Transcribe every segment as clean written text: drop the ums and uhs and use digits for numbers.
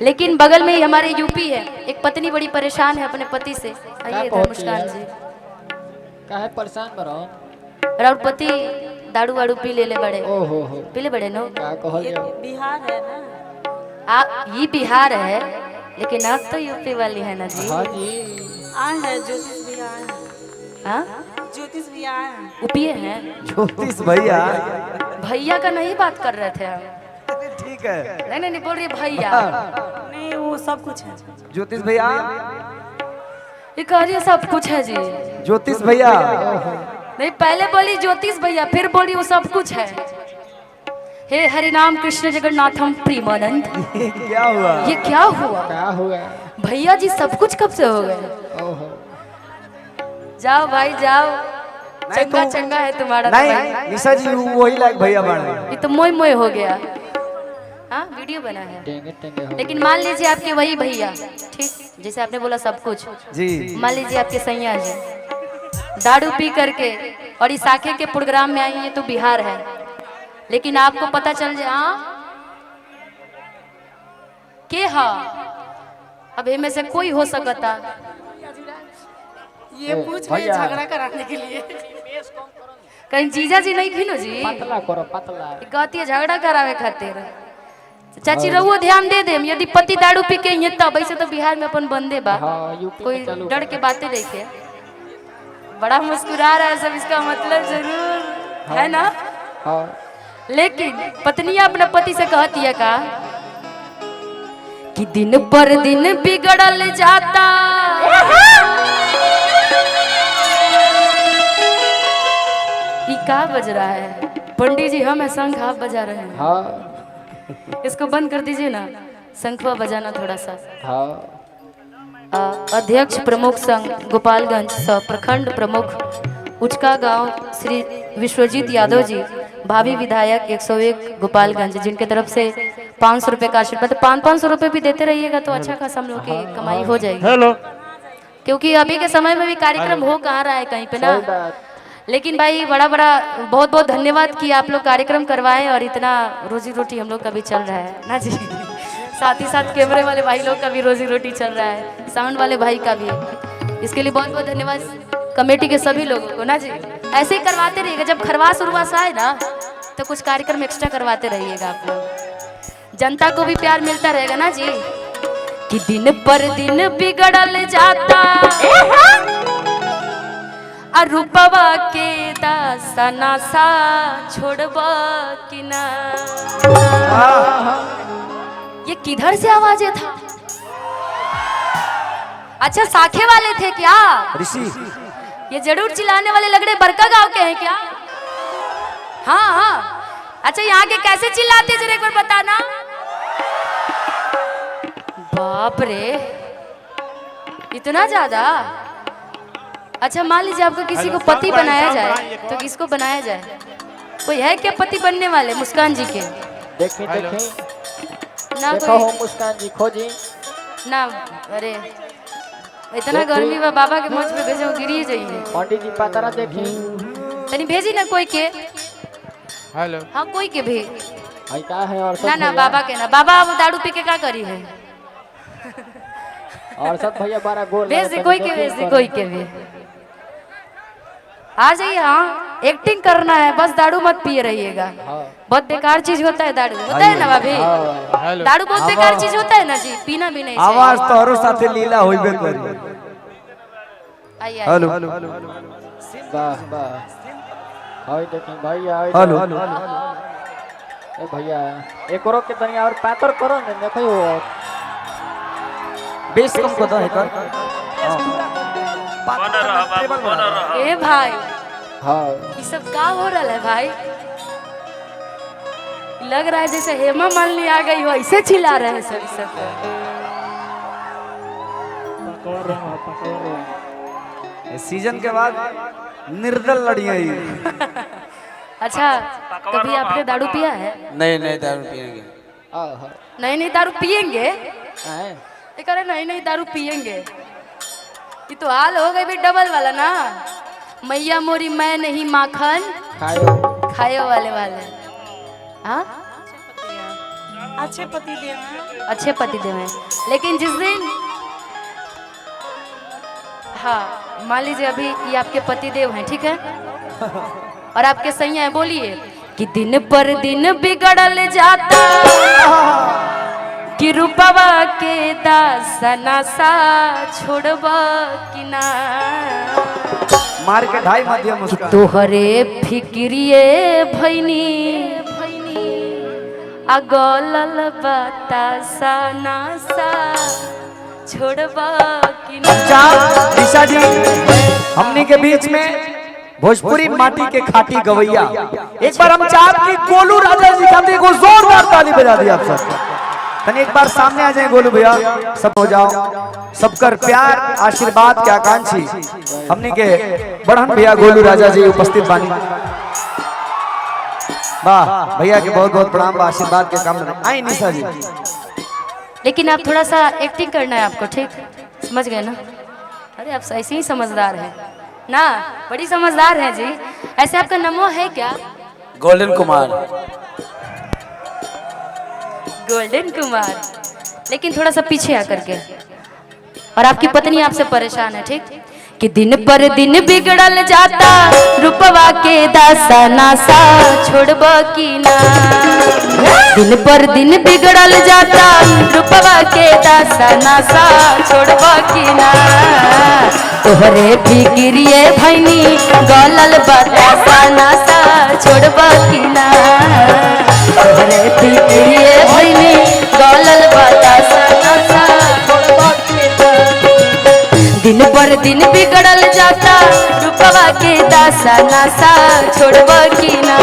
लेकिन बगल में ही हमारे यूपी है, एक पत्नी बड़ी परेशान है अपने पति से। आइए इधर मुस्कान जी। काहे परेशान बरो? और पति दारू वारू पी ले बड़े। ओहो हो, पी ले बड़े नो। का कहल ये जाओ? बिहार है ना। ये बिहार है, लेकिन आप तो यूपी वाली है ना जी। हाँ जी। आए हैं ज्योतिष भी आए हैं। हाँ ज्योतिष भी आए हैं। यूपीए हैं। ज्योतिष भैया भैया का नहीं बात कर रहे थे हम। ठीक है। नहीं नहीं नहीं बोल रही भैया। नहीं वो सब कुछ है। ज्योतिष भैया ये कह रही है सब कुछ है जी। ज्योतिष भैया नहीं पहले बोली ज्योतिष भैया, फिर बोली वो सब कुछ है। हे हरिनाम कृष्ण जगन्नाथम प्रेमानंद। क्या हुआ? ये क्या हुआ? क्या हुआ? भैया जी सब कुछ कब से हो गए? ओहो, जाओ भाई जाओ, नहीं चंगा तो- चंगा है तुम्हारा। तो भाई। नहीं निशा जी वही लायक भैया बने। ये तो मोय मोय हो गया। हाँ वीडियो बना है। टेंगे टेंगे हो। लेकिन मान लीजिए आपके वही भैया, ठीक जैसे आपने बोला सब कुछ, जी मान लीजिए आपके सैया जी दारू पी करके और इस आखे के प्रोग्राम में आई है तो बिहार है, लेकिन आपको पता चल जाए के हाँ अब इनमें से कोई हो सकता। ये पूछ रहे हैं भैया। झगड़ा कराने के लिए। कहीं जीजा जी नहीं खीनो जी पतला करो पतला। कहती है झगड़ा करावे खातिर। चाची रहुओ ध्यान दे देम, यदि पति दारू पी के ये तब ऐसे तो बिहार में अपन बंदे बा, हाँ यूपी कोई में चालू डर के बातें नहीं के। बड़ा मुस्कुरा रहा है सब, इसका मतलब जरूर है ना। हाँ लेकिन पत्नियां अपने पति से कहती है का कि दिन पर दिन बिगड़ल जाता ये क्या बज रहा है? पंडित जी हम शंख आप बजा रहे हैं, हाँ इसको बंद कर दीजिए ना, शंखवा बजाना थोड़ा सा। हाँ। अध्यक्ष प्रमुख संघ गोपालगंज सह प्रखंड प्रमुख उचका गांव श्री विश्वजीत यादव जी, भावी विधायक 101 गोपालगंज, जिनके तरफ से 500 रुपए का आशीर्वाद। 500 रुपए भी देते रहिएगा तो अच्छा खासा हम लोग की कमाई हो जाएगी। हेलो क्योंकि अभी के समय में भी कार्यक्रम हो कहाँ रहा है कहीं पे सही ना। बात। लेकिन भाई बड़ा बड़ा बहुत बहुत धन्यवाद कि आप लोग कार्यक्रम करवाएं और इतना रोजी रोटी हम लोग का भी चल रहा है ना जी। साथ ही साथ कैमरे वाले भाई लोग का भी रोजी रोटी चल रहा है, साउंड वाले भाई का भी। इसके लिए बहुत बहुत धन्यवाद कमेटी के सभी लोगों को ना जी। ऐसे ही करवाते रहिएगा, जब खरवास उरवास आए ना तो कुछ कार्यक्रम एक्स्ट्रा करवाते रहिएगा आप लोग, जनता को भी प्यार मिलता रहेगा ना जी। कि दिन पर दिन बिगड़ल जाता रूपवा के दासना सा छोड़बा कि ना। ये किधर से आवाजें था? अच्छा साखे वाले थे क्या? ऋषि ये जरूर चिल्लाने वाले लग रहे बरका गांव के हैं क्या? हाँ हाँ। अच्छा यहाँ के कैसे चिल्लाते जरा एक बार बताना। बाप रे इतना ज्यादा। अच्छा मान लीजिए आपको किसी को पति बनाया जाए तो किसको बनाया जाए? कोई है क्या पति बनने वाले? मुस्कान जी के देखी देखी ना देखो कोई हो मुस्कान जी खोजी। ना। अरे इतना गर्मी बा, बाबा के मंच पे भेजो गिरी जाइए। पंडित जी पतरा देखी। तनी भेजी ना कोई के। हेलो। हाँ कोई के भी भाई क्या है और सब ना ना भैया? बाबा के ना। बाबा अब दारू पी के क्या करी है? और सब भैया बारा गोल भेज दे कोई के, भेज दे कोई के भी। आ जाइए। हाँ एक्टिंग करना है बस, दारू मत पिए रहिएगा। बहुत बेकार चीज होता है दारू, होता है ना भाभी? दारू बहुत बेकार चीज होता है ना जी, पीना भी नहीं चाहिए। आवाज तोहरो साथे लीला होइबे करी। आइए हेलो वाह वाह। हाय देखी भैया हेलो ए भैया एक और के तनिया और पातर करो ने देखो वो बेस कम को दो है कर। ए भाई हाँ ये सब क्या हो रहा है भाई? लग रहा है जैसे हेमा मालिनी आ गई हो, ऐसे चिल्ला रहे हैं सब सब। सीजन के बाद निर्दल लड़ियां ही। अच्छा कभी आपने दारू पिया है? नहीं नहीं दारू पियेंगे। नहीं नहीं दारू पियेंगे? हैं ये कह रहे नहीं नहीं दारू पियेंगे। ये तो हाल हो गई भी डबल वाला ना। मैया मोरी मैं नहीं माखन खायो खायो वाले वाले। हाँ अच्छे पति देव हैं। अच्छे पति देव हैं, लेकिन जिस दिन, हाँ मान लीजिए अभी ये आपके पति देव हैं, ठीक है, और आपके सैया है, बोलिए कि दिन पर दिन बिगड़ल जाता कि रूपवा के दासना सा छोड़बा कि ना, मार के ढाई मध्यम मुस्कान। तोहरे फिक्रिए भैनी अगलल बतासा नासा छोड़बा कि ना। चाप निशा जी, हमनी के बीच में भोजपुरी माटी के खाटी गवैया, एक बार हम चाप की गोलू राजा जी का देखो, जोरदार ताली बजा दी आप सब। तनी एक बार सामने आ जाए गोलू भैया, सब हो जाओ, सबकर प्यार आशीर्वाद के आकांक्षी हमनी के बढ़न भैया गोलू राजा जी उपस्थित बानी। वाह भैया के बहुत बहुत प्रणाम, आशीर्वाद के काम आई निशा जी। लेकिन आप थोड़ा सा एक्टिंग करना है आपको, ठीक, समझ गए ना? अरे आप ऐसे ही समझदार हैं ना, बड़ी समझदार हैं जी। ऐसे आपका नमो है क्या? गोल्डन कुमार। गोल्डन कुमार, लेकिन थोड़ा सा पीछे आकर के। और आपकी पत्नी आपसे परेशान है, ठीक, कि दिन पर दिन बिगड़ल जाता रूपवा के दासा नासा छोड़बा की ना। दिन पर दिन बिगड़ल जाता रूपवा के दासा नासा छोड़बा की ना। तोहरे फिक्रिए भैनी गलल बतासा नासा छोड़बा की ना। तोहरे फिक्रिए भैनी गलल बतासा नासा छोड़बा की ना। दिन पर दिन बिगड़ल जाता रूपवा के दासा नासा छोड़बा की ना।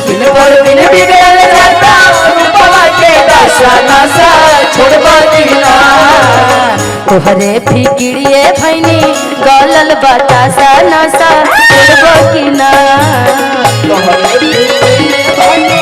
दिन पर दिन बिगड़ल जाता रूपवा के दासा नासा छोड़बा की ना। तोहरे फिक्रिए भैनी गलल बतासा नासा छोड़बा की ना। तोहरे फिक्रिए भैनी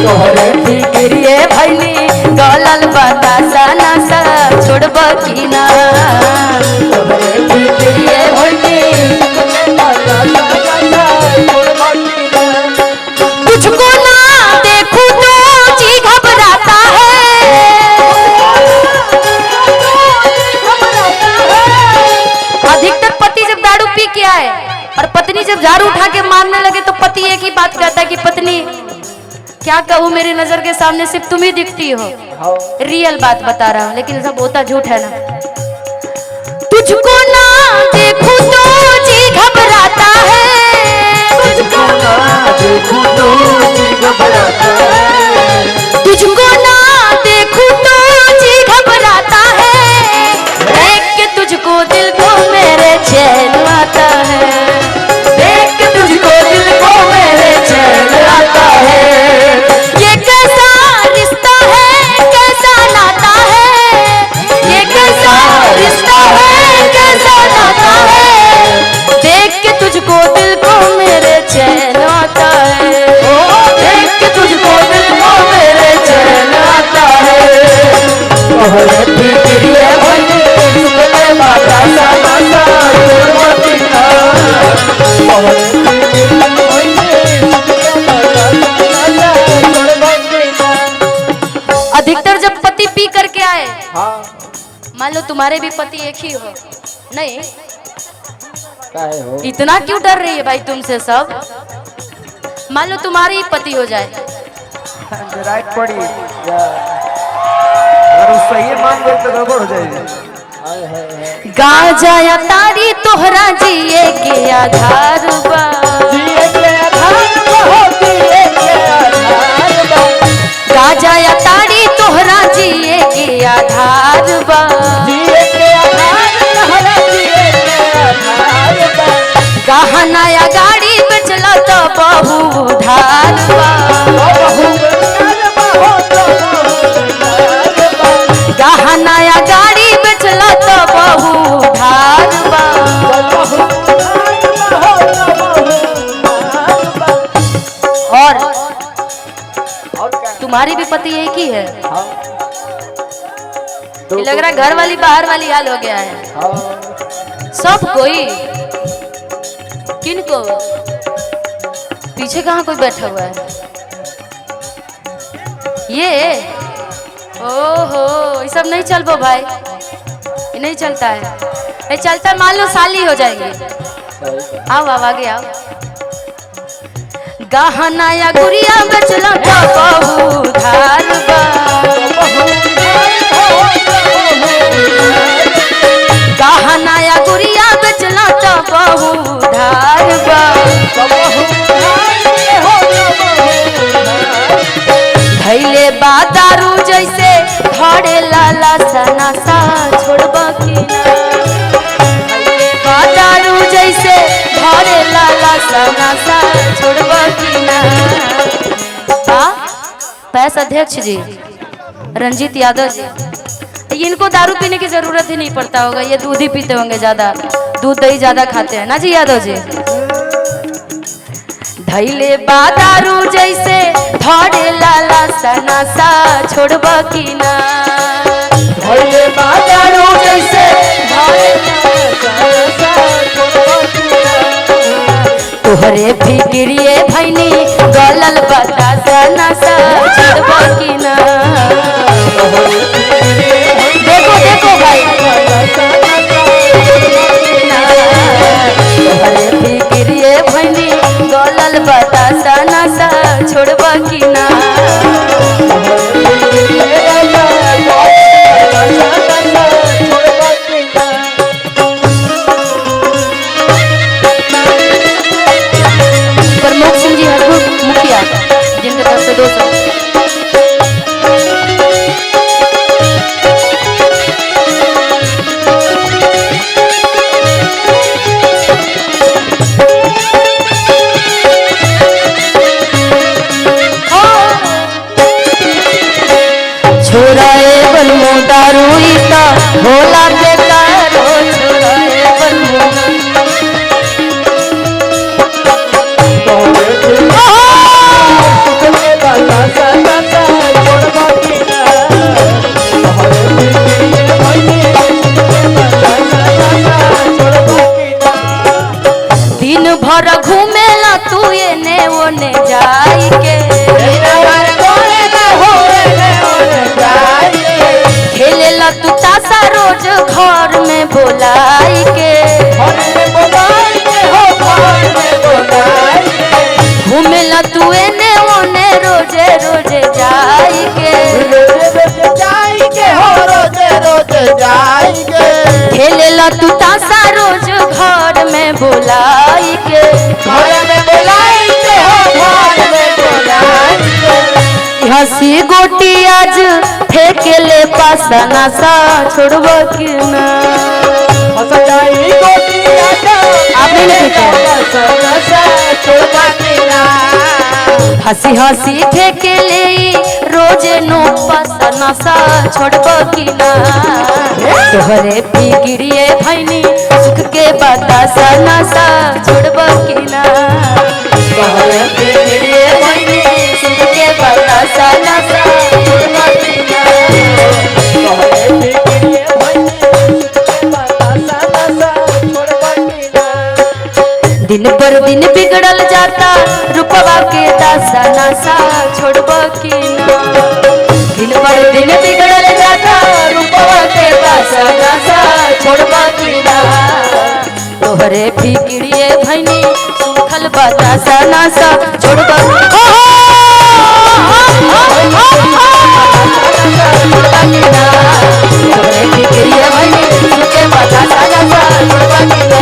तोहरे फिक्रिए भैनी गलल बतासा नासा छोड़बा की ना। तोहरे फिक्रिए भैनी तुझको ना देखूं तो जी घबराता है। अधिकतर पति जब दारू पी के आए और पत्नी जब झाड़ू उठा के मारने लगे तो पति एक ही बात कहता है कि पत्नी क्या कहूँ, मेरी नजर के सामने सिर्फ तुम ही दिखती हो। रियल बात बता रहा हूँ, लेकिन सब होता झूठ है ना। तुझको ना देखूं तो जी घबराता है। तुझको ना देखूं तो जी घबराता है। तुझको ना देखूं तो जी घबराता है। देख के तुझको दिल को मेरे चैन आता है। देख के तुझको दिल को मेरे चैन आता है। ये कैसा रिश्ता है, कैसा नाता है। ये कैसा रिश्ता है, कैसा नाता है। देख के तुझको दिल को मेरे चैन आता है। देख के तुझको दिल को मेरे चैन आता है। तोहरे फिक्रिए भैनी गलल बतासा नासा छोड़बा की ना। तोहरे फिक्रिए भैनी अधिकतर जब पति पी करके आए, मान लो तुम्हारे भी पति एक ही हो, नहीं काहे हो? इतना क्यों डर रही है भाई तुमसे सब? मान लो तुम्हारे ही पति हो जाए, राइट पड़ी, अगर वो सही मान गए तो गड़बड़ हो जाएगी। गाजा या तारी तोहरा जिए के आधार बा। गाजा या तारी तोहरा जिए के आधार बा। गहना या गाड़ी बेचला तो बहु उधार बा। गहना या गाड़ी बेचला तो बहु उधार बा। और तुम्हारी भी पति एक ही है। ये लग रहा है घर वाली बाहर वाली हाल हो गया है। सब कोई किनको पीछे कहाँ कोई बैठा हुआ है? ये ओहो, ये सब नहीं चलबो भाई, ये नहीं चलता है। ये चलता है मान लो साली हो जाएगी। आओ आओ आगे आओ। गहना या गुड़िया बेचला तो बहु धार बा, गहना या गुड़िया बेचला तो बहु धार बा। धैले बा दारू जैसे धड़े लाला सना सा छोड़बा की ना, बा दारू जैसे धड़े लाला सना सा छोड़बा की ना। पैस अध्यक्ष जी रंजीत यादव जी, इनको दारू पीने की जरूरत ही नहीं पड़ता होगा, ये दूध ही पीते होंगे, ज्यादा दूध दही ज्यादा खाते हैं ना जी यादव जी। धैले बा दारू जैसे धड़े लाला सना सा छोड़बा की ना, धैले बा दारू जैसे धड़े लाला सना सा छोड़बा की ना। तोहरे फिक्रिए भैनी गलल बता सना सा छोड़बा की ना। देखो देखो भाई, तोहरे फिक्रिए भैनी गलल बता सना सा छोड़बा की ना। प्रमुख सिंह जी हरपुर मुखिया, जिनके तरफ से 200। छोराए बनमो दारू इता भोला बेकार हो, छोराए बनमो दिन भर घूमेला तू एने ओने जाई के, खेलेला तू तासा रोज घर में बोलाई के, घूमेला तू एने ओने रोजे रोजे जाई के, खेलेला तू तासा रोज घर में बोलाई के, हंसी गोटी आज फेंकेले पासना सा छोड़बा की ना। आपने नहीं हंसी हंसी फेंकेले रोज नो पासना सा छोड़बा की ना। तोहरे फिक्रिए भैनी सुख के बता सना सा छोड़बा की ना। तोहरे फिक्रिए भैनी सुख के बता सना सा छोड़बा की ना। दिन पर दिन बिगड़ल जाता रूपवा के दासना सा छोड़बा की ना। दिन पर दिन बिगड़ल जाता रूपवा के दासना सा छोड़बा की ना। तोहरे फिक्रिए भैनी सुखल बता सना सा छोड़बा की ना। तोहरे फिक्रिए भैनी सुखे बता सना सा छोड़बा की ना।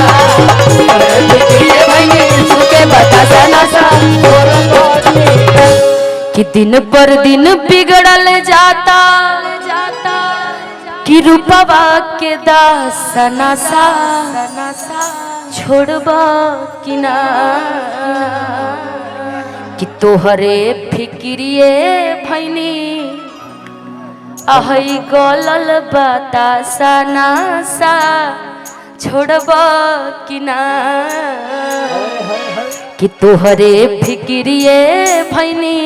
कि दिन पर दिन बिगड़ल जाता कि रूपवा के दासना सा छोड़बा की ना। कि तोहरे फिक्रिए भैनी अहई गलल बतासना सा छोड़बा की ना। कि तोहरे फिक्रिए भैनी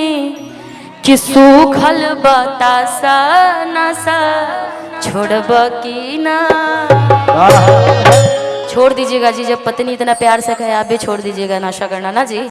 कि सूखल बतासा नसा छोड़बा की ना। छोड़ दीजिएगा जी, जब पत्नी इतना प्यार से कहे आप भी छोड़ दीजिएगा नशा करना ना जी।